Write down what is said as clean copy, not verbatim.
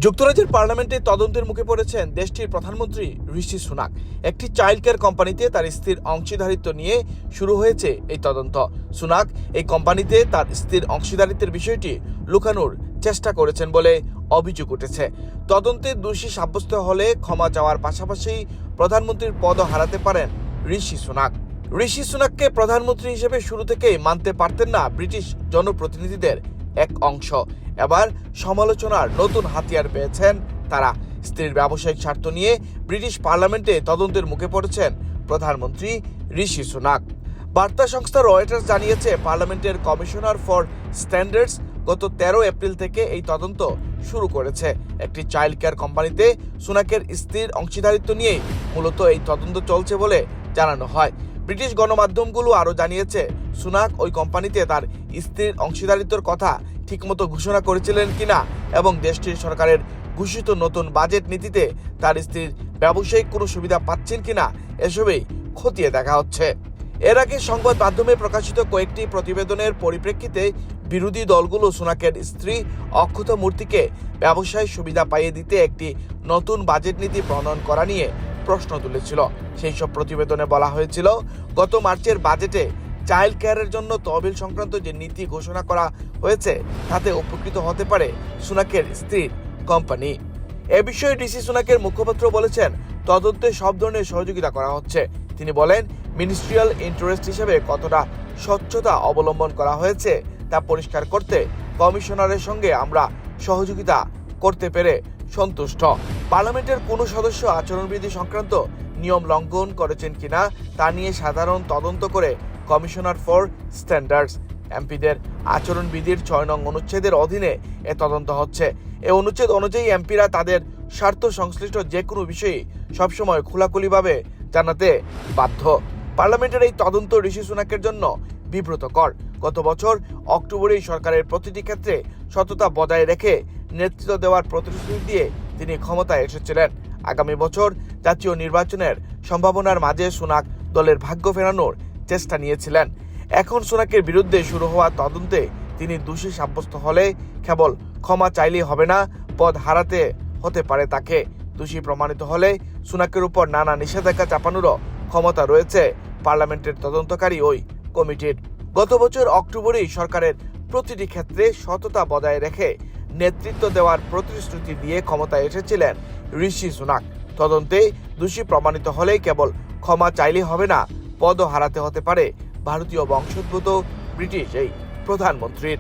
যুক্তরাজ্যের পার্লামেন্টে তদন্তের মুখে পড়েছেন দেশটির প্রধানমন্ত্রী ঋষি সুনাক। একটি চাইল্ড কেয়ার কোম্পানিতে তার স্ত্রীর অংশীদারিত্ব নিয়ে শুরু হয়েছে এই তদন্ত। সুনাক এই কোম্পানিতে তার স্ত্রীর অংশীদারিত্বের বিষয়টি লুকানোর চেষ্টা করেছেন বলে অভিযোগ উঠেছে। তদন্তে দোষী সাব্যস্ত হলে ক্ষমা চাওয়ার পাশাপাশি প্রধানমন্ত্রীর পদও হারাতে পারেন ঋষি সুনাক। ঋষি সুনাককে প্রধানমন্ত্রী হিসেবে শুরু থেকেই মানতে পারতেন না ব্রিটিশ জনপ্রতিনিধিদের এক অংশ। এবার সমালোচনার নতুন হাতিয়ার পেয়েছেন তারা। স্ত্রীর ব্যবসায়িক স্বার্থ নিয়ে ব্রিটিশ পার্লামেন্টে তদন্তের মুখে পড়েছেন প্রধানমন্ত্রী ঋষি সুনাক। বার্তা সংস্থা রয়টার্স জানিয়েছে, পার্লামেন্টের কমিশনার ফর স্ট্যান্ডার্ডস গত 13 এপ্রিল থেকে এই তদন্ত শুরু করেছে। একটি চাইল্ড কেয়ার কোম্পানিতে সুনাকের স্ত্রীর অংশীদারিত্ব নিয়েই মূলত এই তদন্ত চলছে বলে জানানো হয়। ব্রিটিশ গণমাধ্যমগুলো আরও জানিয়েছে, সুনাক ওই কোম্পানিতে তার স্ত্রীর অংশীদারিত্বের কথা ঠিকমতো ঘোষণা করেছিলেন কিনা এবং দেশটির সরকারের ঘোষিত নতুন বাজেট নীতিতে তার স্ত্রীর ব্যবসায়িক কোনো সুবিধা পাচ্ছেন কিনা এসবই খতিয়ে দেখা হচ্ছে। এর আগে সংবাদ মাধ্যমে প্রকাশিত কয়েকটি প্রতিবেদনের পরিপ্রেক্ষিতে বিরোধী দলগুলো সুনাকের স্ত্রী অক্ষত মূর্তিকে ব্যবসায়িক সুবিধা পাইয়ে দিতে একটি নতুন বাজেট নীতি প্রণয়ন করা নিয়ে প্রশ্ন তুলেছিল। সেই সব প্রতিবেদনে বলা হয়েছিল, গত মার্চের বাজেটে চাইল্ড কেয়ারের জন্য তহবিল সংক্রান্ত যে নীতি ঘোষণা করা হয়েছে তাতে উপকৃত হতে পারে সুনাকের স্ত্রীর কোম্পানি। এ বিষয়ে ঋষি সুনাকের মুখপাত্র বলেছেন, তদন্তে সব ধরনের সহযোগিতা করা হচ্ছে। তিনি বলেন, মিনিস্ট্রিয়াল ইন্টারেস্ট হিসেবে কতটা স্বচ্ছতা অবলম্বন করা হয়েছে তা পরিষ্কার করতে কমিশনারের সঙ্গে আমরা সহযোগিতা করতে পেরে সন্তুষ্ট। পার্লামেন্টের কোনো সদস্য আচরণবিধি সংক্রান্ত নিয়ম লঙ্ঘন করেছেন কিনা তা নিয়ে সাধারণ তদন্ত করে কমিশনার ফর স্ট্যান্ডার্ডস এমপিদের আচরণবিধির 6 নং অনুচ্ছেদের অধীনে এ তদন্ত হচ্ছে। এই অনুচ্ছেদ অনুযায়ী এমপিরা তাদের স্বার্থ সংশ্লিষ্ট যে কোনো বিষয়ে সবসময় খোলাখুলিভাবে জানাতে বাধ্য। পার্লামেন্টের এই তদন্ত ঋষি সুনাকের জন্য বিব্রতকর। গত বছর অক্টোবরেই সরকারের প্রতিটি ক্ষেত্রে সততা বজায় রেখে নেতৃত্ব দেওয়ার প্রতিশ্রুতি দিয়ে তিনি ক্ষমতায় এসেছিলেন। আগামী বছর জাতীয় নির্বাচনের সম্ভাবনার মাঝে সুনাক দলের ভাগ্য ফেরানোর চেষ্টা নিয়েছিলেন। এখন সুনাকের বিরুদ্ধে শুরু হওয়া তদন্তে তিনি দোষী সাব্যস্ত হলে কেবল ক্ষমা চাইলেই হবে না, পদ হারাতে হতে পারে তাকে। দোষী প্রমাণিত হলে সুনাকের উপর নানা নিষেধাজ্ঞা চাপানোরও ক্ষমতা রয়েছে পার্লামেন্টের তদন্তকারী ওই কমিটির। গত বছর অক্টোবরেই সরকারের প্রতিটি ক্ষেত্রে সততা বজায় রেখে নেতৃত্ব দেওয়ার প্রতিশ্রুতি দিয়ে ক্ষমতায় এসেছিলেন ঋষি সুনাক। তদন্তে দোষী প্রমাণিত হলে কেবল ক্ষমা চাইলেই হবে না, পদও হারাতে হতে পারে ভারতীয় বংশোদ্ভূত ব্রিটিশ এই প্রধানমন্ত্রীর।